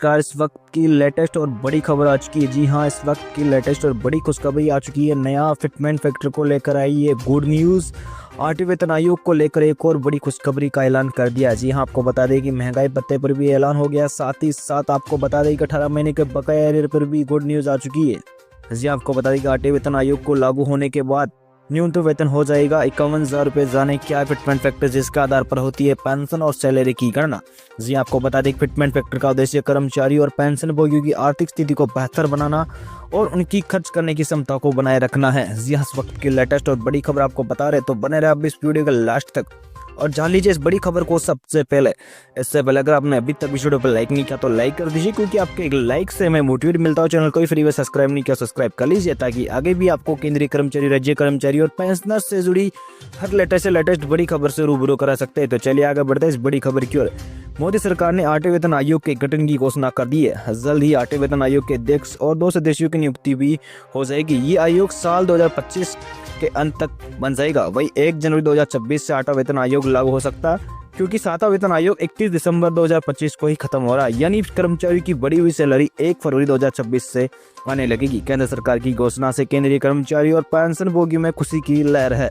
नमस्कार। इस वक्त की लेटेस्ट और बड़ी खबर आ चुकी है। जी हाँ, इस वक्त की लेटेस्ट और बड़ी खुशखबरी आ चुकी है। नया फिटमेंट फैक्टर को लेकर आई है गुड न्यूज़। आठवें वेतन आयोग को लेकर एक और बड़ी खुशखबरी का ऐलान कर दिया। जी हाँ, आपको बता दें कि महंगाई भत्ते पर भी ऐलान हो गया। साथ ही साथ आपको बता दें कि 18 महीने के बकाया एरियर पर भी गुड न्यूज़ आ चुकी है। जी आपको बता दें कि आठवें वेतन आयोग को लागू होने के बाद न्यूनतम वेतन हो जाएगा 51,000 रुपये। जाने क्या है फिटमेंट फैक्टर, जिसके आधार पर होती है पेंशन और सैलरी की गणना। जी आपको बता दें फिटमेंट फैक्टर का उद्देश्य कर्मचारी और पेंशन भोगियों की आर्थिक स्थिति को बेहतर बनाना और उनकी खर्च करने की क्षमता को बनाए रखना है। जी इस वक्त की लेटेस्ट और बड़ी खबर आपको बता रहे, तो बने रहे आप इस वीडियो के लास्ट तक और जान लीजिए इस बड़ी खबर को सबसे पहले। इससे पहले अगर आपने अभी तक इस वीडियो पर लाइक नहीं किया तो लाइक कर दीजिए, क्योंकि आपके एक लाइक से हमें मोटिवेट मिलता है। चैनल को फ्री में सब्सक्राइब नहीं किया सब्सक्राइब कर लीजिए, ताकि आगे भी आपको केंद्रीय कर्मचारी, राज्य कर्मचारी और पेंशनर से जुड़ी हर लेटेस्ट बड़ी खबर से रूबरू करा सकते हैं। तो चलिए आगे बढ़ते हैं इस बड़ी खबर की ओर। मोदी सरकार ने आठवें वेतन आयोग के गठन की घोषणा कर दी है। जल्द ही आठवें वेतन आयोग के अध्यक्ष और 2 सदस्यों की नियुक्ति भी हो जाएगी। ये आयोग साल 2025 के अंत तक बन जाएगा। वही 1 जनवरी 2026 से 8वां वेतन आयोग लागू हो सकता है, क्योंकि 7वां वेतन आयोग 31 दिसंबर 2025 को ही खत्म हो रहा है। यानी कर्मचारियों की बढ़ी हुई सैलरी 1 फरवरी 2026 से आने लगेगी। केंद्र सरकार की घोषणा से केंद्रीय कर्मचारी और पेंशन भोगियों में खुशी की लहर है।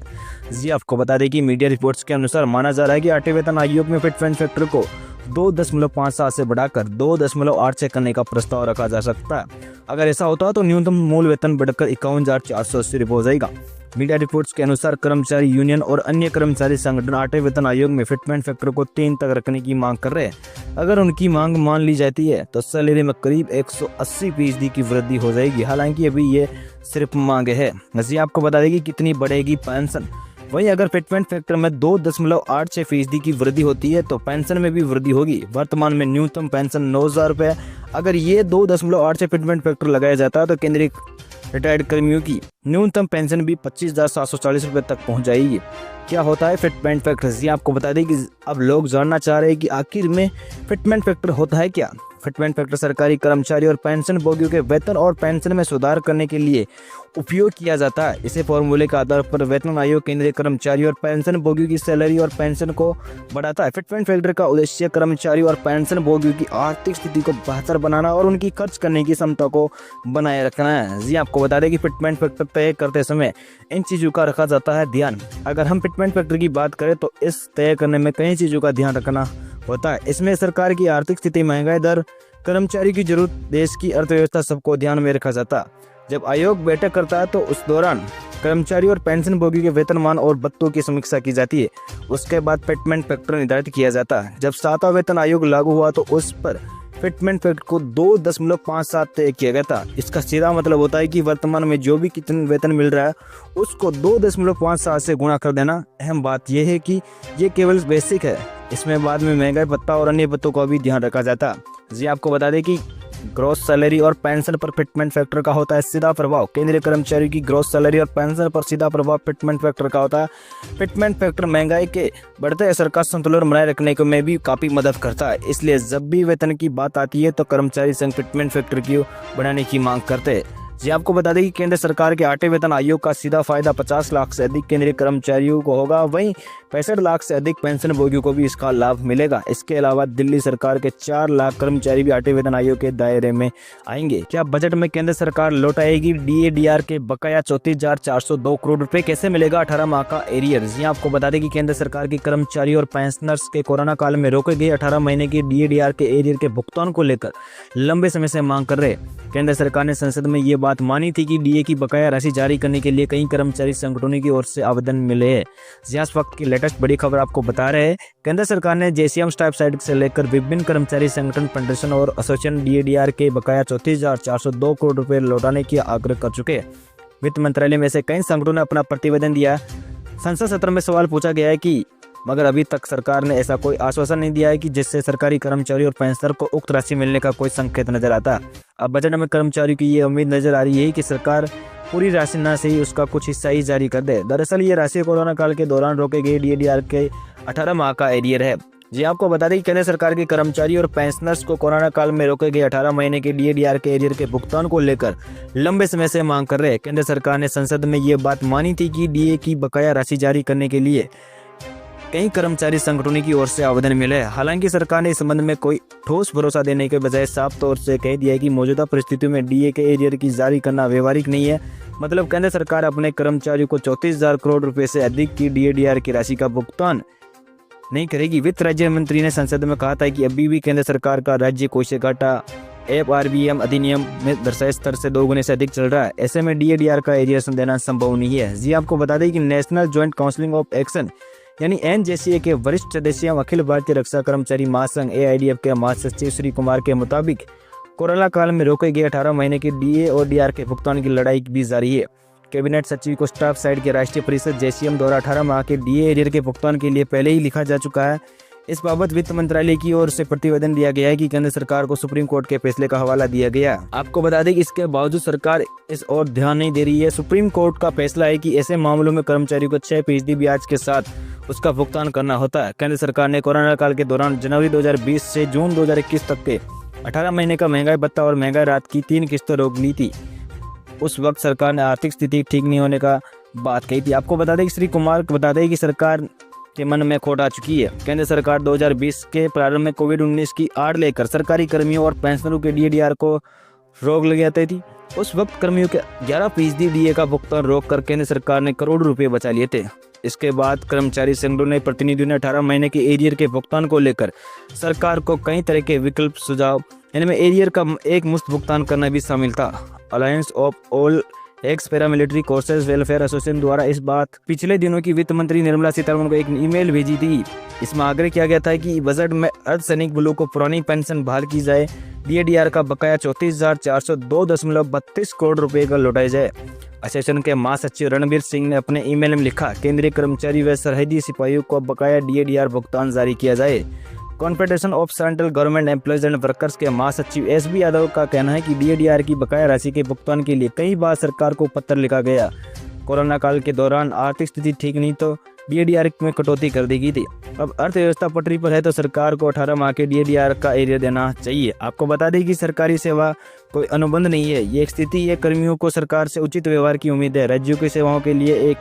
जी आपको बता दें कि मीडिया रिपोर्ट्स के अनुसार माना जा रहा है कि 8वें वेतन आयोग में फिटमेंट फैक्टर को 2.57 से बढ़ाकर 2.86 करने का प्रस्ताव रखा जा सकता है। अगर ऐसा होता है तो न्यूनतम मूल वेतन बढ़कर 51,480 रुपये हो जाएगा। मीडिया रिपोर्ट्स के अनुसार कर्मचारी यूनियन और अन्य कर्मचारी संगठन 8वें वेतन आयोग में फिटमेंट फैक्टर को 3 तक रखने की मांग कर रहे हैं। अगर उनकी मांग मान ली जाती है तो सैलरी में करीब 180% की वृद्धि हो जाएगी। हालांकि अभी ये सिर्फ मांग है। जी आपको बता दें कि कितनी बढ़ेगी पेंशन। वहीं अगर फिटमेंट फैक्टर में 2.86% की वृद्धि होती है तो पेंशन में भी वृद्धि होगी। वर्तमान में न्यूनतम पेंशन 9,000 रुपये। अगर ये 2.86 फिटमेंट फैक्टर लगाया जाता है तो केंद्रीय रिटायर्ड कर्मियों की न्यूनतम पेंशन भी 25,740 रुपये तक पहुंच जाएगी। क्या होता है फिटमेंट फैक्टर? ये आपको बता दें कि अब लोग जानना चाह रहे हैं कि आखिर में फिटमेंट फैक्टर होता है क्या। फिटमेंट फैक्टर सरकारी कर्मचारी और पेंशन भोगियों के वेतन और पेंशन में सुधार करने के लिए उपयोग किया जाता है। इसे फॉर्मूले के आधार पर वेतन आयोग केंद्रीय कर्मचारी और पेंशन भोगियों की सैलरी और पेंशन को बढ़ाता है। फिटमेंट फैक्टर का उद्देश्य कर्मचारी और पेंशन भोगियों की आर्थिक स्थिति को बेहतर बनाना और उनकी खर्च करने की क्षमता को बनाए रखना है। जी आपको बता दें कि फिटमेंट फैक्टर तय करते समय इन चीज़ों का रखा जाता है ध्यान। अगर हम फिटमेंट फैक्टर की बात करें तो इस तय करने में कई चीज़ों का ध्यान रखना होता है। इसमें सरकार की आर्थिक स्थिति, महंगाई दर, कर्मचारी की जरूरत, देश की अर्थव्यवस्था सबको ध्यान में रखा जाता है। जब आयोग बैठक करता है तो उस दौरान कर्मचारी और पेंशन भोगी के वेतनमान और भत्तों की समीक्षा की जाती है। उसके बाद फिटमेंट फैक्टर निर्धारित किया जाता है। जब 7वां वेतन आयोग लागू हुआ तो उस पर फिटमेंट फैक्टर को 2.57 तय किया गया था। इसका सीधा मतलब होता है कि वर्तमान में जो भी कितना वेतन मिल रहा है उसको 2.57 से गुणा कर देना। अहम बात यह है कि ये केवल बेसिक है, इसमें बाद में महंगाई भत्ता और अन्य भत्तों का भी ध्यान रखा जाता है। जी आपको बता दें कि ग्रॉस सैलरी और पेंशन पर फिटमेंट फैक्टर का होता है सीधा प्रभाव। केंद्रीय कर्मचारी की ग्रॉस सैलरी और पेंशन पर सीधा प्रभाव फिटमेंट फैक्टर का होता है। फिटमेंट फैक्टर महंगाई के बढ़ते असर का संतुलन बनाए रखने को में भी काफ़ी मदद करता है। इसलिए जब भी वेतन की बात आती है तो कर्मचारी संघ फिटमेंट फैक्टर की बढ़ाने की मांग करते हैं। जी आपको बता दें कि केंद्र सरकार के 8वें वेतन आयोग का सीधा फायदा 50 लाख से अधिक केंद्रीय कर्मचारियों को होगा। वहीं 65 लाख से अधिक पेंशन भोगियों को भी इसका लाभ मिलेगा। इसके अलावा दिल्ली सरकार के 4 लाख कर्मचारी भी 8वें वेतन आयोग के दायरे में आएंगे। क्या बजट में केंद्र सरकार लौटाएगी DADR के बकाया 34,402 करोड़ रुपए? कैसे मिलेगा 18 माह का एरियर? जी आपको बता दें कि केंद्र सरकार की कर्मचारी और पेंशनर्स के कोरोना काल में रोके गए 18 महीने के DADR के एरियर के भुगतान को लेकर लंबे समय से मांग कर रहे। केंद्र सरकार ने संसद में ये बात मानी थी कि DA की बकाया राशि जारी करने के लिए कई कर्मचारी संगठनों की ओर से आवेदन मिले हैं। इस वक्त की लेटेस्ट बड़ी खबर आपको बता रहे हैं, केंद्र सरकार ने JCM स्टाफ साइड से लेकर विभिन्न कर्मचारी संगठन, फेडरेशन और एसोसिएशन DADR के बकाया 34,402 करोड़ रुपए लौटाने की आग्रह कर चुके हैं। वित्त मंत्रालय में से कई संगठनों ने अपना प्रतिवेदन दिया। संसद सत्र में सवाल पूछा गया है कि मगर अभी तक सरकार ने ऐसा कोई आश्वासन नहीं दिया है कि जिससे सरकारी कर्मचारी और पेंशनर को उक्त राशि मिलने का कोई संकेत नजर आता। अब बजट में कर्मचारियों की ये उम्मीद नजर आ रही है कि सरकार पूरी राशि न से ही उसका कुछ हिस्सा ही जारी कर दे। दरअसल ये राशि कोरोना काल के दौरान रोके गए DADR के 18 माह का एरियर है। जी आपको बता दें कि केंद्र सरकार के कर्मचारी और पेंशनर्स को कोरोना काल में रोके गए 18 महीने के DADR के एरियर के भुगतान को लेकर लंबे समय से मांग कर रहे हैं। केंद्र सरकार ने संसद में ये बात मानी थी कि DA की बकाया राशि जारी करने के लिए कई कर्मचारी संगठनों की ओर से आवेदन मिले हैं। हालांकि सरकार ने इस संबंध में कोई ठोस भरोसा देने के बजाय साफ तौर से कह दिया है कि मौजूदा परिस्थितियों में डीए के एरियर की जारी करना व्यवहारिक नहीं है। मतलब केंद्र सरकार अपने कर्मचारियों को 34,000 करोड़ रुपए से अधिक की डीएडीआर की राशि का भुगतान नहीं करेगी। वित्त राज्य मंत्री ने संसद में कहा था कि अभी भी केंद्र सरकार का राज्य कोषीय घाटा एफआरबीएम अधिनियम में दर्शाए स्तर से 2 गुने से अधिक चल रहा है। ऐसे में डीएडीआर का एरियर देना संभव नहीं है। जी आपको बता दें कि national joint council of action यानी एनजेसीए के वरिष्ठ सदस्य अखिल भारतीय रक्षा कर्मचारी महासंघ एआईडीएफ के महासचिव श्री कुमार के मुताबिक कोरोना काल में रोके गए 18 महीने के डीए और डीआर के भुगतान की लड़ाई भी जारी है। कैबिनेट सचिव को स्टाफ साइड के राष्ट्रीय परिषद जेसीएम द्वारा 18 माह के डीए एरियर के भुगतान के लिए पहले ही लिखा जा चुका है। इस बाबत वित्त मंत्रालय की ओर से प्रतिवेदन दिया गया है कि केंद्र सरकार को सुप्रीम कोर्ट के फैसले का हवाला दिया गया। आपको बता दें कि इसके बावजूद सरकार इस ओर ध्यान नहीं दे रही है। सुप्रीम कोर्ट का फैसला है कि ऐसे मामलों में कर्मचारियों को 6% ब्याज के साथ उसका भुगतान करना होता है। केंद्र सरकार ने कोरोना काल के दौरान जनवरी 2020 से जून 2021 तक के 18 महीने का महंगाई भत्ता और महंगाई राहत की 3 किस्तों रोक ली थी। उस वक्त सरकार ने आर्थिक स्थिति ठीक नहीं होने का बात कही थी। आपको बता दें कि श्री कुमार बता दें कि सरकार के मन में खोट आ चुकी है। केंद्र सरकार 2020 के प्रारंभ में कोविड-19 की आड़ लेकर सरकारी कर्मियों और पेंशनरों के डीएडीआर को रोक लगाती थी। उस वक्त कर्मियों के 11% डीए का भुगतान रोक कर केंद्र सरकार ने करोड़ रुपए बचा लिए थे। इसके बाद कर्मचारी संगठनों ने प्रतिनिधियों ने 18 महीने के एरियर के भुगतान को लेकर सरकार को कई तरह के विकल्प सुझाव, इनमें एरियर का एक मुफ्त भुगतान करना भी शामिल था। Alliance of all x paramilitary courses welfare association द्वारा इस बात पिछले दिनों की वित्त मंत्री निर्मला सीतारमण को एक ईमेल भेजी थी। इसमें आग्रह किया गया था कि बजट में अर्धसैनिक बलों को पुरानी पेंशन बहाल की जाए, डीएडीआर का बकाया 34,402.32 करोड़ रुपए का लौटाया जाए। एसोसिएशन के महासचिव रणबीर सिंह ने अपने ईमेल में लिखा, केंद्रीय कर्मचारी व सरहदी सिपाहियों को बकाया डीएडीआर भुगतान जारी किया जाए। Confederation of central government employees and workers के महासचिव एसबी यादव का कहना है कि डीएडीआर की बकाया राशि के भुगतान के लिए कई बार सरकार को पत्र लिखा गया। कोरोना काल के दौरान आर्थिक स्थिति ठीक नहीं तो डीएडीआर में कटौती कर दी गई थी। अब अर्थव्यवस्था पटरी पर है तो सरकार को 18 माह के डीएडीआर का एरियर देना चाहिए। आपको बता दें कि सरकारी सेवा कोई अनुबंध नहीं है। ये एक स्थिति है, कर्मियों को सरकार से उचित व्यवहार की उम्मीद है। राज्यों की सेवाओं के लिए एक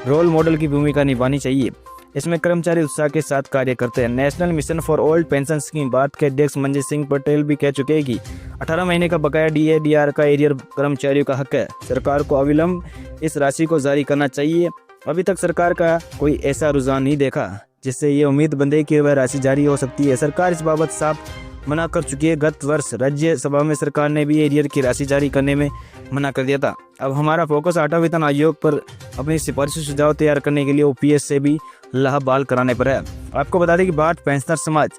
रोल मॉडल की भूमिका निभानी चाहिए। इसमें कर्मचारी उत्साह के साथ कार्य करते हैं। National mission for old pension scheme Bharat के अध्यक्ष मंजीत सिंह पटेल भी कह चुके हैं कि 18 महीने का बकाया डीएडीआर का एरियर कर्मचारियों का हक है। सरकार को अविलंब इस राशि को जारी करना चाहिए। अभी तक सरकार का कोई ऐसा रुझान नहीं देखा जिससे ये उम्मीद बंधे कि वह राशि जारी हो सकती है। सरकार इस बाबत साफ मना कर चुकी है। गत वर्ष राज्यसभा में सरकार ने भी एरियर की राशि जारी करने में मना कर दिया था। अब हमारा फोकस आठा वेतन आयोग पर अपनी सिफारिशी सुझाव तैयार करने के लिए ओपीएस से भी लाह बहाल कराने पर है। आपको बता दें कि भारत पेंशनर समाज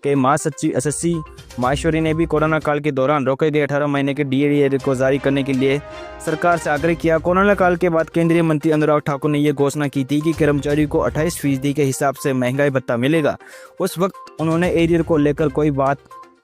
के महासचिव एसएससी माहेश्वरी ने भी कोरोना काल के दौरान रोके गए 18 महीने के डीएडीआर को जारी करने के लिए सरकार से आग्रह किया। कोरोना काल के बाद केंद्रीय मंत्री अनुराग ठाकुर ने यह घोषणा की थी कि कर्मचारियों को 28% के हिसाब से महंगाई भत्ता मिलेगा। उस वक्त उन्होंने एरियर को लेकर कोई बात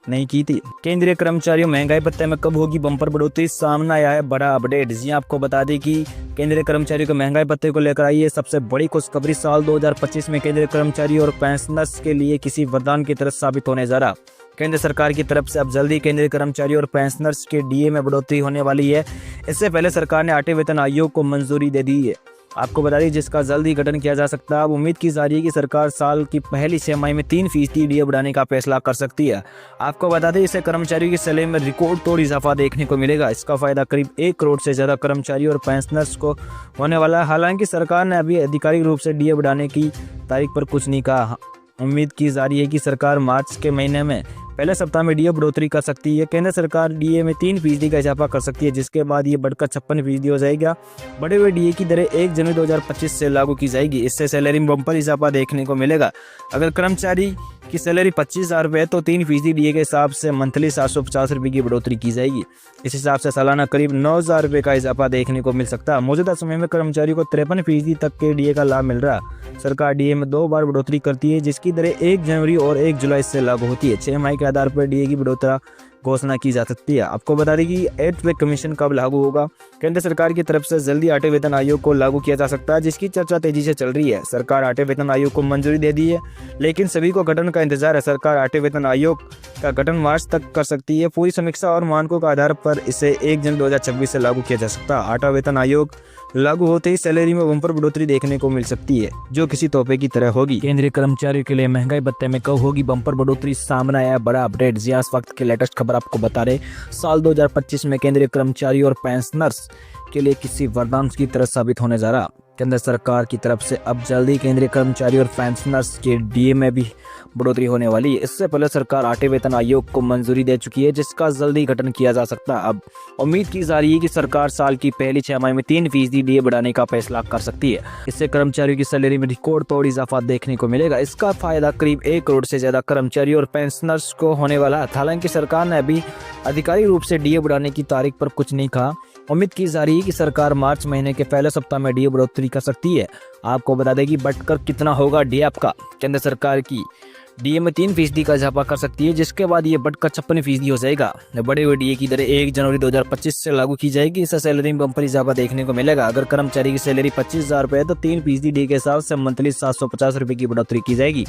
नहीं की थी। केंद्रीय कर्मचारियों महंगाई भत्ते में कब होगी बम्पर बढ़ोतरी, सामने आया है बड़ा अपडेट। जी आपको बता दें कि केंद्रीय कर्मचारियों के महंगाई भत्ते को लेकर आई है सबसे बड़ी खुशखबरी। साल 2025 में केंद्रीय कर्मचारी और पेंशनर्स के लिए किसी वरदान की तरह साबित होने जा रहा। केंद्र सरकार की तरफ से अब जल्दी केंद्रीय कर्मचारी और पेंशनर्स के डीए में बढ़ोतरी होने वाली है। इससे पहले सरकार ने 8वें वेतन आयोग को मंजूरी दे दी है। आपको बता दें जिसका जल्द ही गठन किया जा सकता है। अब उम्मीद की जा रही है कि सरकार साल की पहली 6 माह में 3% डीए बढ़ाने का फैसला कर सकती है। आपको बता दें इससे कर्मचारियों की सैलरी में रिकॉर्ड तोड़ इजाफा देखने को मिलेगा। इसका फायदा करीब 1 करोड़ से ज्यादा कर्मचारी और पेंशनर्स को होने वाला है। हालांकि सरकार ने अभी आधिकारिक रूप से डीए बढ़ाने की तारीख पर कुछ नहीं कहा। उम्मीद की जा रही है कि सरकार मार्च के महीने में पहले सप्ताह में डीए बढ़ोतरी कर सकती है। केंद्र सरकार डीए में 3% का इजाफा कर सकती है, जिसके बाद ये बढ़कर 56% हो जाएगा। बढ़े हुए डीए की दरें 1 जनवरी 2025 से लागू की जाएगी। इससे सैलरी में बम्पर इजाफा देखने को मिलेगा। अगर कर्मचारी की सैलरी 25,000 रुपये है तो 3% डीए के हिसाब से मंथली 750 रुपये की बढ़ोतरी की जाएगी। इस हिसाब से सालाना करीब 9,000 रुपये का इजाफा देखने को मिल सकता है। मौजूदा समय में कर्मचारियों को 53% तक के डीए का लाभ मिल रहा है। सरकार डीए में 2 बार बढ़ोतरी करती है, जिसकी दरें 1 जनवरी और 1 जुलाई से लागू होती है। 6 माह के आधार पर डीए की बढ़ोतरी घोषणा की जा सकती है। आपको बता दें कि 8th पे कमीशन कब लागू होगा। केंद्र सरकार की तरफ से जल्दी 8वें वेतन आयोग को लागू किया जा सकता है, जिसकी चर्चा तेजी से चल रही है। सरकार 8वें वेतन आयोग को मंजूरी दे दी है, लेकिन सभी को गठन का इंतजार है। सरकार 8वें वेतन आयोग का गठन मार्च तक कर सकती है। पूरी समीक्षा और मानकों के आधार पर इसे 1 जनवरी 2026 से लागू किया जा सकता है। 8वां वेतन आयोग लागू होते ही सैलरी में बम्पर बढ़ोतरी देखने को मिल सकती है, जो किसी तोहफे की तरह होगी। केंद्रीय कर्मचारियों के लिए महंगाई भत्ते में कब होगी बम्पर बढ़ोतरी, सामने आया बड़ा अपडेट। जी इस वक्त की लेटेस्ट खबर आपको बता रहे, साल 2025 में केंद्रीय कर्मचारी और पेंशनर्स के लिए किसी वरदान की तरह साबित होने जा रहा। केंद्र सरकार की तरफ से अब जल्दी केंद्रीय कर्मचारी और पेंशनर्स के डीए में भी बढ़ोतरी होने वाली है। इससे पहले सरकार 8वें वेतन आयोग को मंजूरी दे चुकी है, जिसका जल्दी गठन किया जा सकता है। अब उम्मीद की जा रही है कि सरकार साल की पहली 6 माह में 3% डीए बढ़ाने का फैसला कर सकती है। इससे कर्मचारियों की सैलरी में रिकॉर्ड तोड़ इजाफा देखने को मिलेगा। इसका फायदा करीब 1 करोड़ से ज्यादा कर्मचारी और पेंशनर्स को होने वाला है। हालांकि सरकार ने अभी आधिकारिक रूप से डीए बढ़ाने की तारीख पर कुछ नहीं कहा। उम्मीद की जा रही है कि सरकार मार्च महीने के पहले सप्ताह में डीए बढ़ोतरी कर सकती है। आपको बता दें कि बढ़कर कितना होगा डीए आपका। केंद्र सरकार की डीए में 3% का इजाफा कर सकती है, जिसके बाद ये बढ़कर 56% हो जाएगा। बढ़े हुए डीए की दरें 1 जनवरी 2025 से लागू की जाएगी। इससे सैलरी में बम्पर इजाफा देखने को मिलेगा। अगर कर्मचारी की सैलरी 25,000 रुपये है तो 3% डीए के हिसाब से मंथली 750 रुपये की बढ़ोतरी की जाएगी।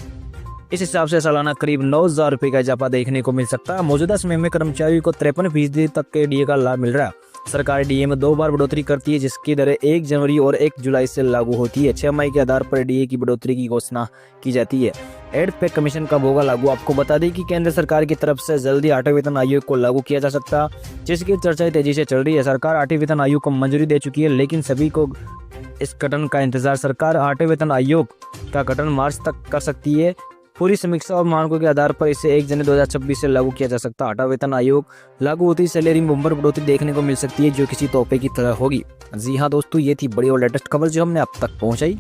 इस हिसाब से सालाना करीब 9,000 रुपये का इजाफा देखने को मिल सकता है। मौजूदा समय में कर्मचारियों को 53% तक के डीए का लाभ मिल रहा है। सरकार डीए में 2 बार बढ़ोतरी करती है, जिसकी दरें 1 जनवरी और 1 जुलाई से लागू होती है। 6 मई के आधार पर डीए की बढ़ोतरी की घोषणा की जाती है। एड पे कमीशन कब होगा लागू, आपको बता दें कि केंद्र सरकार की तरफ से जल्दी 8वें वेतन आयोग को लागू किया जा सकता है, जिसकी चर्चाएं तेजी से चल रही है। सरकार 8वें वेतन आयोग को मंजूरी दे चुकी है, लेकिन सभी को इस गठन का इंतजार। सरकार 8वें वेतन आयोग का गठन मार्च तक कर सकती है। पूरी समीक्षा और मानकों के आधार पर इसे 1 जनवरी 2026 से लागू किया जा सकता है। 8वां वेतन आयोग लागू होती सैलरी में बम्पर बढ़ोतरी देखने को मिल सकती है, जो किसी तोहफे की तरह होगी। जी हाँ दोस्तों, ये थी बड़ी और लेटेस्ट खबर जो हमने अब तक पहुंचाई।